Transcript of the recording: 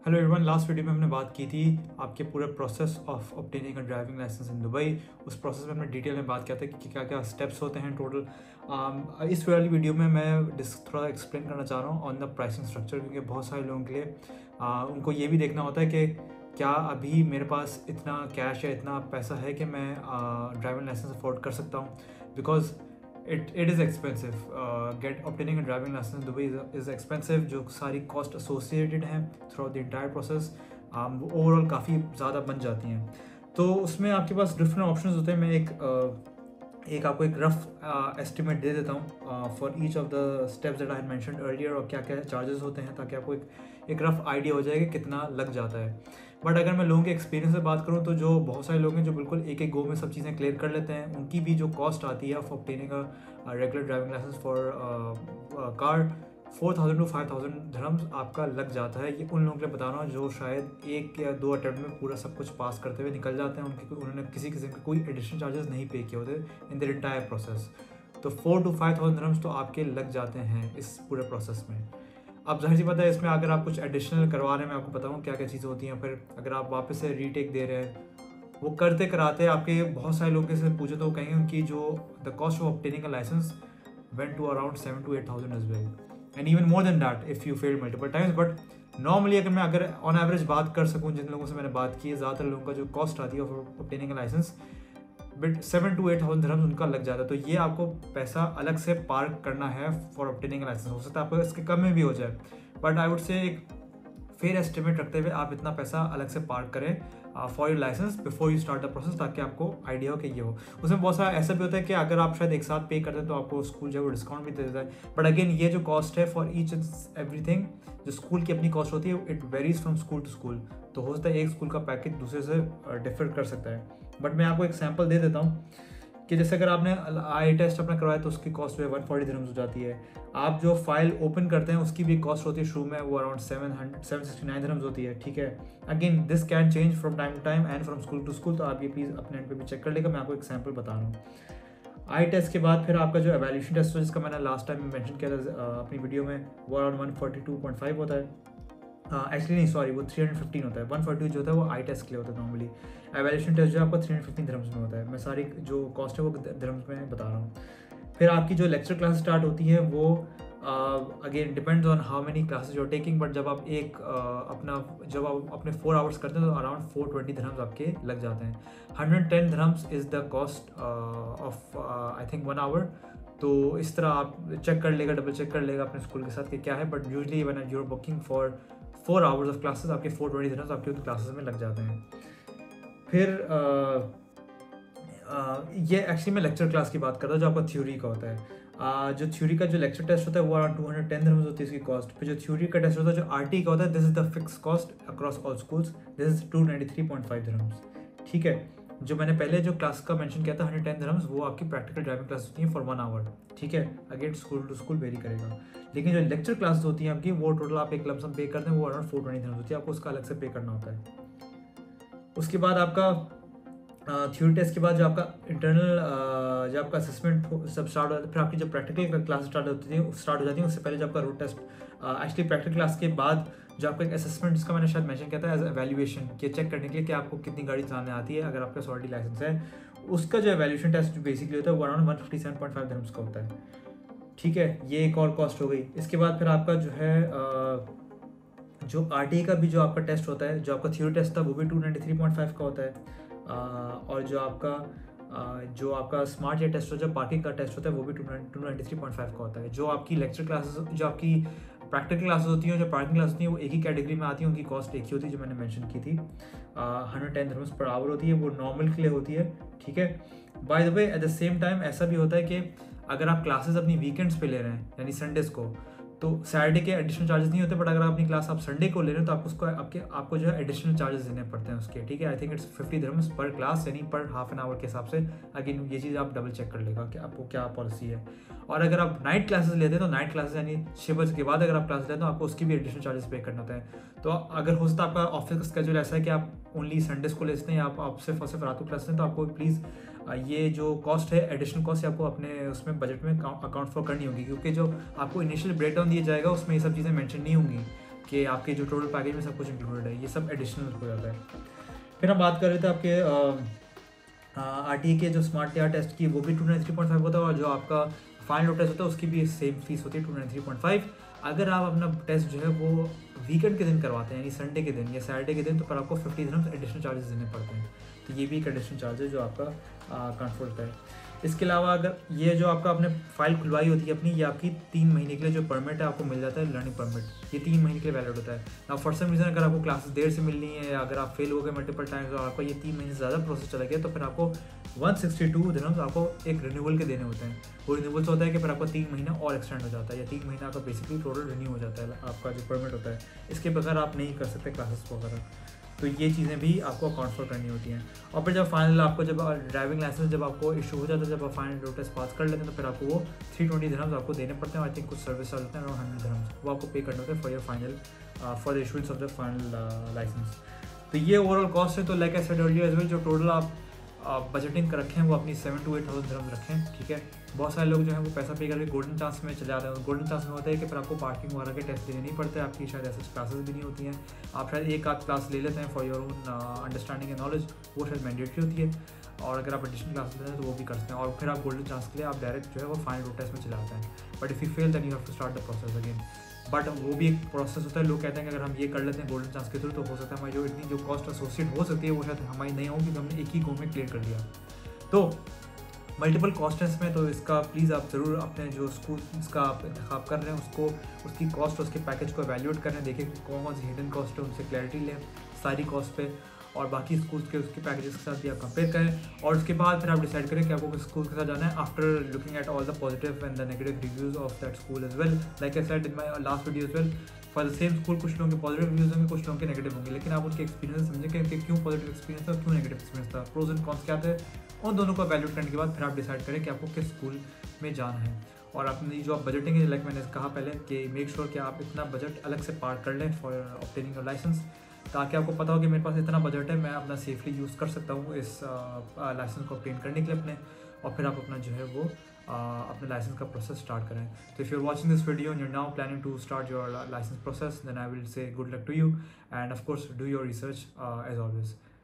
Hello everyone, last video में हमने बात की थी आपके पूरे process of obtaining a driving licence in Dubai. उस प्रोसेस में हमने डिटेल में बात किया था कि क्या क्या स्टेप्स होते हैं टोटल। इस वाली वीडियो में मैं थोड़ा एक्सप्लेन करना चाह रहा हूँ ऑन द प्राइसिंग स्ट्रक्चर, क्योंकि बहुत सारे लोगों के लिए उनको ये भी देखना होता है कि क्या अभी मेरे पास इतना कैश या इतना पैसा है कि मैं ड्राइविंग लाइसेंस अफोर्ड कर सकता हूँ। Because it is expensive. Obtaining a driving license in Dubai is expensive. जो सारी कॉस्ट एसोसिएटेड हैं थ्रू द इंटायर प्रोसेस वो ओवरऑल काफ़ी ज़्यादा बन जाती हैं। तो उसमें आपके पास डिफरेंट ऑप्शंस होते हैं। मैं एक आपको एक रफ एस्टिमेट दे देता हूँ for each of the steps that I had mentioned earlier, और क्या क्या चार्जेस होते हैं, ताकि आपको एक रफ आइडिया हो जाए कि कितना लग जाता है। बट अगर मैं लोगों के एक्सपीरियंस से बात करूँ तो जो बहुत सारे लोग हैं जो बिल्कुल एक एक गो में सब चीज़ें क्लियर कर लेते हैं, उनकी भी जो कॉस्ट आती है for obtaining a regular driving licence for car 4,000 to 5,000 dirhams आपका लग जाता है। ये उन लोगों के लिए बता रहा हूँ जो शायद एक या दो अटेम्प्ट में पूरा सब कुछ पास करते हुए निकल जाते हैं। उन्होंने किसी किस्म के कोई एडिशनल चार्जेस नहीं पे किए होते इन देयर इंटायर प्रोसेस। तो 4,000 to 5,000 धर्म्स तो आपके लग जाते हैं इस पूरे प्रोसेस में। अब जाहिर सी बात है, इसमें अगर आप कुछ एडिशनल करवा रहे हैं, मैं आपको बताऊँ क्या क्या चीज़ें होती हैं। फिर अगर आप वापस से रीटेक दे रहे हैं, वो करते कराते आपके बहुत सारे लोग से पूछे तो कहेंगे उनकी जो the cost of obtaining a licence went to around 7,000 to 8,000 as well, and even more than that if you failed multiple times. But normally अगर ऑन एवरेज बात कर सकूँ, जिन लोगों से मैंने बात की है, ज़्यादातर लोगों का जो कॉस्ट आती है for obtaining a licence but 7,000 to 8,000 धर्म उनका लग जाता है। तो ये आपको पैसा अलग से पार्क करना है फॉर ऑब्टेनिंग अ लाइसेंस। हो सकता है आपको इसके कम में भी हो जाए, बट आई वुड से एक फेयर एस्टिमेट रखते हुए आप इतना पैसा अलग से पार्क करें for your licence before you start the process, ताकि आपको आइडिया हो कि ये हो। उसमें बहुत सारा ऐसा भी होता है कि अगर आप शायद एक साथ पे करते हैं तो आपको स्कूल जो है वो डिस्काउंट भी दे देता है। बट अगेन ये जो कॉस्ट है फॉर ईच एवरीथिंग, जो स्कूल की अपनी कॉस्ट होती है, it varies from school to school. तो हो सकता है एक स्कूल का पैकेज दूसरे से डिफर कर सकता है। बट मैं आपको एक सैम्पल दे देता हूँ कि जैसे अगर आपने आई टेस्ट अपना करवाया तो उसकी कॉस्ट जो है 140 दिरहम्स हो जाती है। आप जो फाइल ओपन करते हैं उसकी भी कॉस्ट होती है शुरू में, वो अराउंड 769 दिरहम्स होती है। ठीक है, again this can change from time to time and from school to school. तो आप ये प्लीज़ अपने एंड पे भी चेक कर लेगा। मैं आपको एक सैम्पल बता रहा हूँ। आई टेस्ट के बाद फिर आपका जो एवैल्यूएशन टेस्ट हो, जिसका मैंने लास्ट टाइम मेंशन किया था अपनी वीडियो में, वो अराउंड 142.5 होता है। एक्चुअली नहीं, सॉरी, वो 315 होता है। 142 जो होता है वो आई टेस्ट के लिए होता है नॉर्मली। एवैल्यूएशन टेस्ट जो है आपका 315 धर्म्स में होता है। मैं सारी जो कॉस्ट है वो धर्म्स में बता रहा हूँ। फिर आपकी जो लेक्चर क्लास स्टार्ट होती है वो again depends on how many classes you are taking, but जब आप जब आप अपने 4 आवर्स करते हैं तो अराउंड 420 धर्म्स आपके लग जाते हैं। 110 dirhams is the cost of I think 1 hour. तो इस तरह आप चेक कर लेगा, डबल चेक कर लेगा अपने स्कूल के साथ कि क्या है। But usually when you are booking for 4 hours of classes, आपके 420 धर्म्स आपके उन क्लासेस में लग जाते हैं। फिर ये एक्चुअली मैं लेक्चर क्लास की बात कर रहा हूँ, जो आपका थ्योरी का होता है। जो थ्योरी का जो लेक्चर टेस्ट होता है वो अराउंड 210 धर्म्स होती है इसकी कॉस्ट। फिर जो थ्योरी का टेस्ट होता है, जो आरटी का होता है, this is the fix cost across all schools, this is 293.5 धर्म्स। ठीक है, जो मैंने पहले जो क्लास का मेंशन किया था 110 धर्म्स, वो आपकी प्रैक्टिकल ड्राइविंग क्लास होती है फॉर 1 आवर। ठीक है, again school to school vary करेगा। लेकिन जो लेक्चर क्लास होती हैं आपकी, वो टोटल आप एक लमसम पे करते हैं, वो अराउंड 420 धर्म्स होती है। आपको उसका अलग से पे करना होता है। उसके बाद आपका थ्योरी टेस्ट के बाद जो आपका इंटरनल जो आपका असेसमेंट सब स्टार्ट हो जाता है, फिर आपकी जो प्रैक्टिकल क्लास स्टार्ट हो जाती है उससे पहले जो आपका road test, actually practical class के बाद जो आपका एक असेसमेंट, जिसका मैंने शायद मेंशन किया था एज एवैल्यूएशन, कि चेक करने के लिए कि आपको कितनी गाड़ी चलाने आती है अगर आपका ऑलरेडी लाइसेंस है, उसका जो एवैल्यूएशन टेस्ट बेसिकली होता है वो अराउंड 157.5 धर्म्स का होता है। ठीक है, ये एक और कॉस्ट हो गई। इसके बाद फिर आपका जो है जो आरटीए का भी जो आपका टेस्ट होता है, जो आपका थ्योरी टेस्ट था वो भी 293.5 का होता है। और जो आपका स्मार्ट या टेस्ट होता है, पार्किंग का टेस्ट होता है, वो भी 293.5 का होता है। जो आपकी लेक्चर क्लासेस, जो आपकी प्रैक्टिकल क्लासेस होती हैं, जो पार्किंग क्लास होती हैं, वो एक ही कैटेगरी में आती हैं, उनकी कॉस्ट एक ही होती है, जो मैंने मेंशन की थी। 110 धर्म्स पर आवर होती है, वो नॉर्मल के लिए होती है। ठीक है, by the way at the same time ऐसा भी होता है कि अगर आप क्लासेस अपनी वीकेंड्स पे ले रहे हैं, यानी संडेज को, तो सैटरडे के एडिशनल चार्जेस नहीं होते। बट अगर आप अपनी क्लास आप संडे को ले रहे हैं तो आपको जो है एडिशनल चार्जेस देने पड़ते हैं उसके। ठीक है, आई थिंक इट्स 50 धर्म्स पर क्लास, यानी पर हाफ एन आवर के हिसाब से। अगेन ये चीज़ आप डबल चेक कर लेगा कि आपको क्या पॉलिसी है। और अगर आप नाइट क्लासेस लेते हैं तो नाइट क्लासेस यानी 6 बजे के बाद अगर आप क्लास लेते हैं तो आपको उसकी भी एडिशनल चार्जेस पे करना होता है। तो अगर हो सकता है आपका ऑफिस का स्केड्यूल ऐसा है कि आप ओनली संडेज को लेते हैं, आप सिर्फ रात को क्लास लेते हैं, तो आपको प्लीज़ ये जो कॉस्ट है, एडिशनल कॉस्ट, आपको अपने उसमें बजट में अकाउंट फॉर करनी होगी, क्योंकि जो आपको इनिशियल ब्रेकडाउन दिया जाएगा उसमें ये सब चीज़ें मेंशन नहीं होंगी। कि आपके जो टोटल पैकेज में सब कुछ इंक्लूडेड है, ये सब एडिशनल हो जाता है। फिर हम बात कर रहे थे आपके RTA के जो स्मार्ट टीआर टेस्ट की, वो भी 293.5 होता है, और जो आपका फाइनल टेस्ट होता है उसकी भी सेम फीस होती है 293.5। अगर आप अपना टेस्ट जो है वो वीकेंड के दिन करवाते हैं, यानी संडे के दिन या सैटरडे के दिन, तो फिर आपको 50 दिरहम्स एडिशनल चार्जेस देने पड़ते हैं। तो ये भी एक एडिशनल चार्ज है जो आपका कंट्रोल होता है। इसके अलावा अगर ये जो आपका आपने फाइल खुलवाई होती है अपनी, ये आपकी 3 महीने के लिए जो परमिट है आपको मिल जाता है, लर्निंग परमिट, ये 3 महीने के लिए वैलिड होता है। ना फॉर सम रीज़न अगर आपको क्लासेस देर से मिलनी है, या अगर आप फेल हो गए मल्टीपल टाइम्स और आपका ये 3 महीने से ज़्यादा प्रोसेस चला गया, तो फिर आपको 162 दिरहम्स आपको एक रिन्यूअल के देने होते हैं। वो रिन्यूअल होता है कि फिर आपका 3 महीना और एक्सटेंड हो जाता है, या 3 महीना आपका बेसिकली टोटल रिन्यू हो जाता है आपका जो परमिट होता है। इसके बगैर आप नहीं कर सकते क्लासेस वगैरह। तो ये चीज़ें भी आपको अकाउंट फॉर करनी होती हैं। और फिर जब फाइनल आपको जब ड्राइविंग लाइसेंस जब आपको इशू हो जाता है, जब आप फाइनल रोड टेस्ट पास कर लेते हैं, तो फिर आपको वो 320 दिरहम्स आपको देने पड़ते हैं। आई थिंक कुछ सर्विस चार्ज होते हैं अराउंड 100 दिरहम्स, वो आपको पे करने होते हैं for your final for the issuance of the final licence. तो ये ओवरऑल कॉस्ट है। तो like I said earlier as well, जो टोटल आप बजटिंग कर रखें वो अपनी 7 to 8,000 दिरहम्स रखें, ठीक है। बहुत सारे लोग जो है वो पैसा पे करके गोल्डन चांस में चले जाते हैं। गोल्डन चांस में होता है कि फिर आपको पार्किंग वगैरह के टेस्ट देने नहीं पड़ते, आपकी शायद ऐसे क्लासेस भी नहीं होती हैं, आप शायद एक आध क्लास ले लेते हैं for your own understanding and knowledge, वो शायद मैंडेटरी होती है। और अगर आप एडिशनल क्लास लेते हैं तो वो भी कर सकते हैं, और फिर आप गोल्डन चांस के लिए आप डायरेक्ट जो है वो फाइनल रोड टेस्ट में चले जाते हैं। But if you fail then you have to start the process again. But वो भी एक प्रोसेस होता है। लोग कहते हैं कि अगर हम ये कर लेते हैं गोल्डन चांस के थ्रू, तो हो सकता है हमारी जो इतनी जो कॉस्ट एसोसिएट हो सकती है वो शायद हमारी नहीं होगी, क्योंकि हमने एक ही गो में क्लियर कर लिया। तो मल्टीपल कॉस्ट्स में तो इसका प्लीज़ आप ज़रूर अपने जो स्कूल इसका आप इंतखाब कर रहे हैं उसको, उसकी कॉस्ट, उसके पैकेज को एवेल्यूएट कर रहे हैं, देखिए कौन कौन सी हिडन कॉस्ट है, उनसे क्लैरिटी लें सारी कॉस्ट पे, और बाकी स्कूल्स के उसके पैकेजेस के साथ भी आप कंपेयर करें। और उसके बाद फिर आप डिसाइड करें कि आपको किस स्कूल के साथ जाना है, after looking at all the positive and the negative reviews of that school as well. Like I said in my last video as well, for the same school कुछ लोगों के पॉजिटिव रिव्यूज़ होंगे, कुछ लोगों के नेगेटिव होंगे, लेकिन आप उनके एक्सपीरियंस समझें कि क्यों पॉजिटिव एक्सपीरियंस था, क्यों नेगेटिव एक्सपीरियंस था, प्रोज एंड कॉन्स क्या थे, उन दोनों को वैल्यूट करने के बाद फिर आप डिसाइड करें कि आपको किस स्कूल में जाना है। और अपनी जो आप बजटिंग है, लाइक मैंने कहा पहले कि मेक श्योर कि आप इतना बजट अलग से पार कर लें फॉर ऑब्टेनिंग योर लाइसेंस, ताकि आपको पता हो कि मेरे पास इतना बजट है, मैं अपना सेफली यूज़ कर सकता हूँ इस लाइसेंस को ऑब्टेन करने के लिए अपने, और फिर आप अपना जो है वो अपने लाइसेंस का प्रोसेस स्टार्ट करें। तो if you are watching this video and you are now planning to start your licence process, then I will say good luck to you, and of course do your research as always.